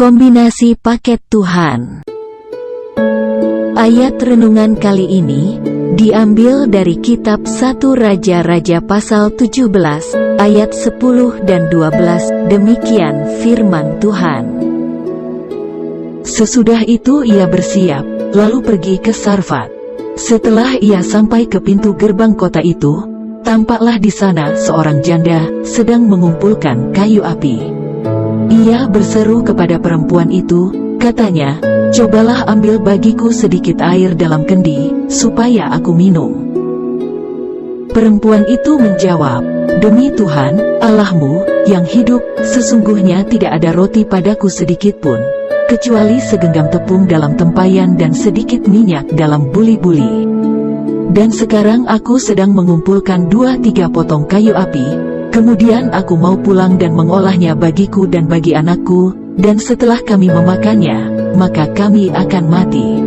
Kombinasi paket Tuhan. Ayat renungan kali ini diambil dari kitab 1 Raja-Raja pasal 17 ayat 10 dan 12. Demikian firman Tuhan. Sesudah itu ia bersiap, lalu pergi ke Sarfat. Setelah ia sampai ke pintu gerbang kota itu, tampaklah di sana seorang janda sedang mengumpulkan kayu api. Ia berseru kepada perempuan itu, katanya, "Cobalah ambil bagiku sedikit air dalam kendi, supaya aku minum." Perempuan itu menjawab, "Demi Tuhan, Allahmu, yang hidup, sesungguhnya tidak ada roti padaku sedikitpun, kecuali segenggam tepung dalam tempayan dan sedikit minyak dalam buli-buli. Dan sekarang aku sedang mengumpulkan 2-3 potong kayu api. Kemudian aku mau pulang dan mengolahnya bagiku dan bagi anakku, dan setelah kami memakannya, maka kami akan mati."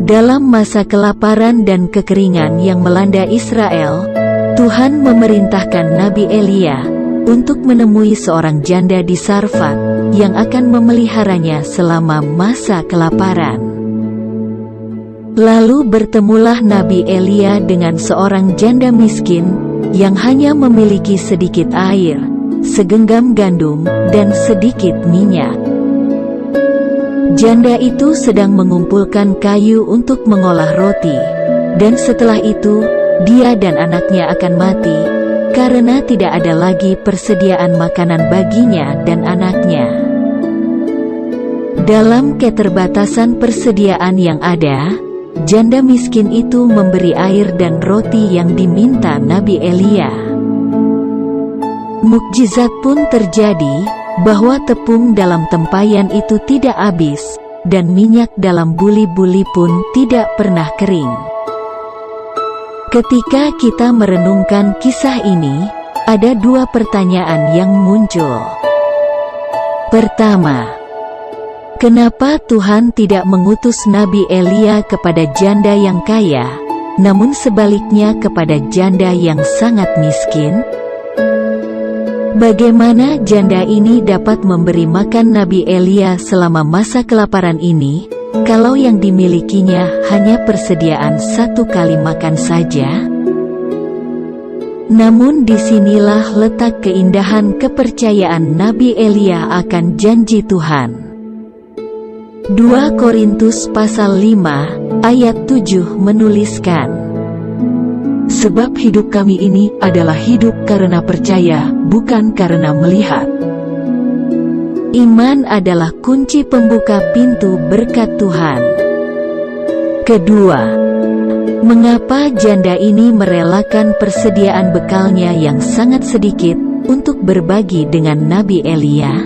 Dalam masa kelaparan dan kekeringan yang melanda Israel, Tuhan memerintahkan Nabi Elia untuk menemui seorang janda di Sarfat yang akan memeliharanya selama masa kelaparan. Lalu bertemulah Nabi Elia dengan seorang janda miskin yang hanya memiliki sedikit air, segenggam gandum, dan sedikit minyak. Janda itu sedang mengumpulkan kayu untuk mengolah roti, dan setelah itu, dia dan anaknya akan mati, karena tidak ada lagi persediaan makanan baginya dan anaknya. Dalam keterbatasan persediaan yang ada, janda miskin itu memberi air dan roti yang diminta Nabi Elia. Mukjizat pun terjadi, bahwa tepung dalam tempayan itu tidak habis, dan minyak dalam buli-buli pun tidak pernah kering. Ketika kita merenungkan kisah ini, ada 2 pertanyaan yang muncul. Pertama, kenapa Tuhan tidak mengutus Nabi Elia kepada janda yang kaya, namun sebaliknya kepada janda yang sangat miskin? Bagaimana janda ini dapat memberi makan Nabi Elia selama masa kelaparan ini, kalau yang dimilikinya hanya persediaan 1 kali makan saja? Namun disinilah letak keindahan kepercayaan Nabi Elia akan janji Tuhan. 2 Korintus pasal 5, ayat 7 menuliskan, "Sebab hidup kami ini adalah hidup karena percaya, bukan karena melihat." Iman adalah kunci pembuka pintu berkat Tuhan. Kedua, mengapa janda ini merelakan persediaan bekalnya yang sangat sedikit untuk berbagi dengan Nabi Elia?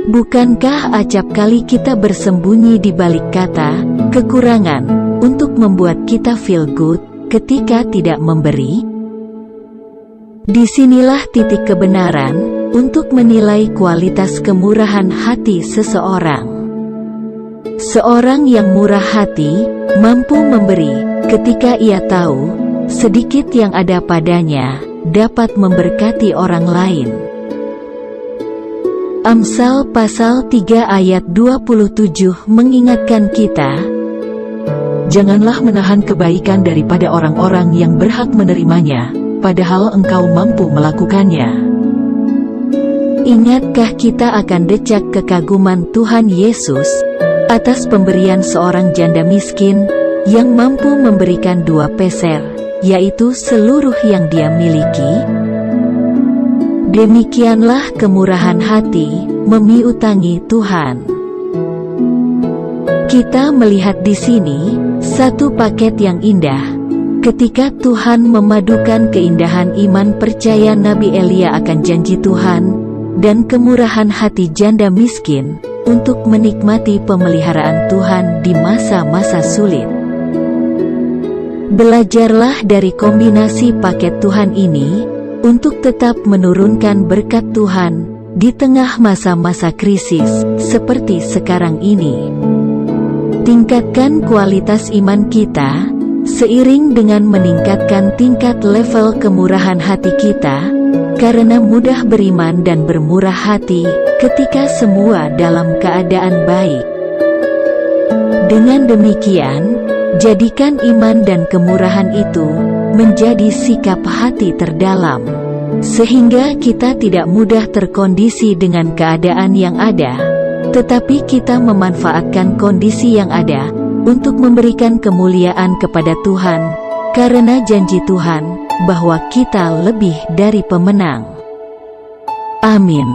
Bukankah acap kali kita bersembunyi di balik kata kekurangan untuk membuat kita feel good ketika tidak memberi? Disinilah titik kebenaran untuk menilai kualitas kemurahan hati seseorang. Seorang yang murah hati mampu memberi ketika ia tahu sedikit yang ada padanya dapat memberkati orang lain. Amsal pasal 3 ayat 27 mengingatkan kita, "Janganlah menahan kebaikan daripada orang-orang yang berhak menerimanya, padahal engkau mampu melakukannya." Ingatkah kita akan decak kekaguman Tuhan Yesus atas pemberian seorang janda miskin yang mampu memberikan 2 peser, yaitu seluruh yang dia miliki? Demikianlah kemurahan hati memiutangi Tuhan. Kita melihat di sini satu paket yang indah, ketika Tuhan memadukan keindahan iman percaya Nabi Elia akan janji Tuhan, dan kemurahan hati janda miskin untuk menikmati pemeliharaan Tuhan di masa-masa sulit. Belajarlah dari kombinasi paket Tuhan ini, untuk tetap menurunkan berkat Tuhan di tengah masa-masa krisis seperti sekarang ini. Tingkatkan kualitas iman kita, seiring dengan meningkatkan tingkat level kemurahan hati kita, karena mudah beriman dan bermurah hati ketika semua dalam keadaan baik. Dengan demikian, jadikan iman dan kemurahan itu menjadi sikap hati terdalam, sehingga kita tidak mudah terkondisi dengan keadaan yang ada, tetapi kita memanfaatkan kondisi yang ada untuk memberikan kemuliaan kepada Tuhan, karena janji Tuhan bahwa kita lebih dari pemenang. Amin.